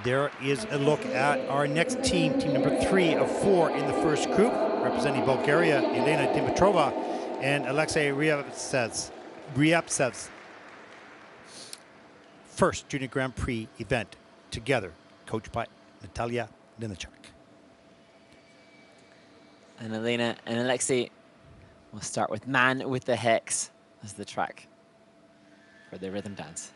There is a look at our next team, team number 3 of 4 in the first group, representing Bulgaria, Elena Dimitrova and Aleksei RIABTSEV's first Junior Grand Prix event together, coached by Natalia Linacek. And Elena and Aleksei will start with Man with the Hex as the track for the rhythm dance.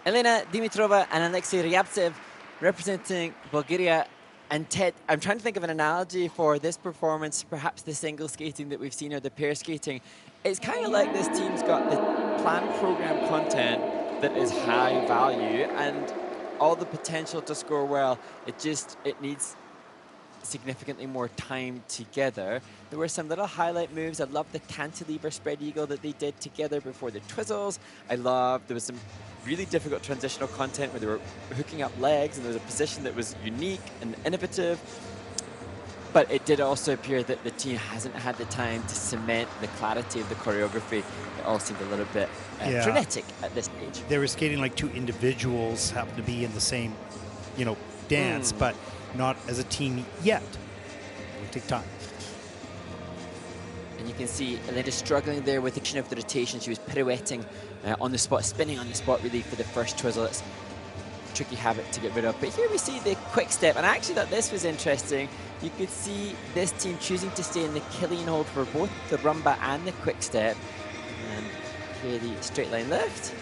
Elena Dimitrova and Aleksei RIABTSEV representing Bulgaria. And Ted, I'm trying to think of an analogy for this performance, perhaps the single skating that we've seen or the pair skating. It's kind of like this team's got the planned program content that is high value and all the potential to score well. It needs significantly more time together. There were some little highlight moves. I love the cantilever spread eagle that they did together before the twizzles. There was some really difficult transitional content where they were hooking up legs and there was a position that was unique and innovative. But it did also appear that the team hasn't had the time to cement the clarity of the choreography. It all seemed a little bit frenetic at this stage. They were skating like two individuals, happened to be in the same, dance, but not as a team yet. It'll take time. And you can see Elena struggling there with the action of the rotation. She was pirouetting on the spot, spinning on the spot really for the first twizzle. It's a tricky habit to get rid of. But here we see the quick step. And I actually thought this was interesting. You could see this team choosing to stay in the Killian hold for both the rumba and the quick step. And here the straight line lift.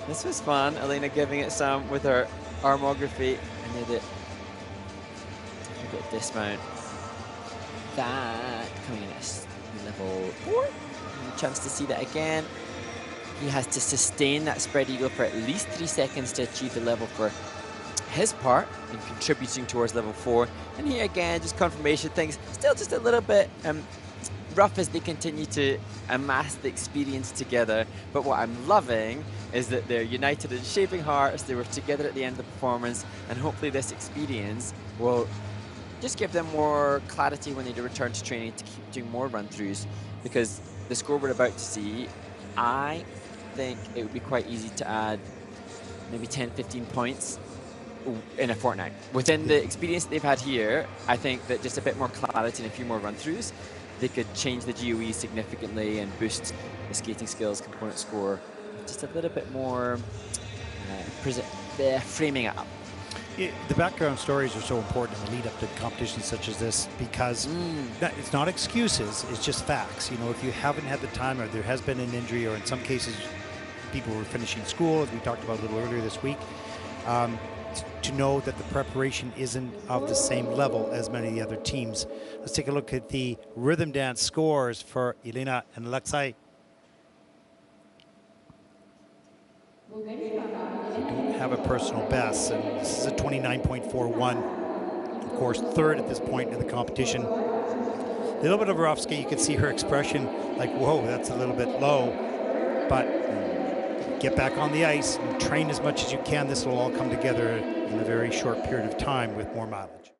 This was fun. Elena giving it some with her armography. And then the dismount. That coming in at level 4. A chance to see that again. He has to sustain that spread eagle for at least 3 seconds to achieve the level for his part in contributing towards level 4. And here again, just confirmation things, still just a little bit rough as they continue to amass the experience together. But what I'm loving is that they're united in shaping hearts, they were together at the end of the performance, and hopefully this experience will just give them more clarity when they return to training to keep doing more run-throughs, because the score we're about to see, I think it would be quite easy to add maybe 10, 15 points in a fortnight. Within the experience that they've had here, I think that just a bit more clarity and a few more run-throughs, they could change the GOE significantly and boost the skating skills component score just a little bit more framing it up. Yeah, the background stories are so important in the lead up to competitions such as this, because it's not excuses, it's just facts. You know, if you haven't had the time, or there has been an injury, or in some cases people were finishing school, as we talked about a little earlier this week, to know that the preparation isn't of the same level as many of the other teams. Let's take a look at the rhythm dance scores for Elena and Aleksei. We don't have a personal best, and this is a 29.41. Of course, third at this point in the competition. A little bit of a rough skate. You can see her expression like, whoa, that's a little bit low. But get back on the ice and train as much as you can. This will all come together in a very short period of time with more mileage.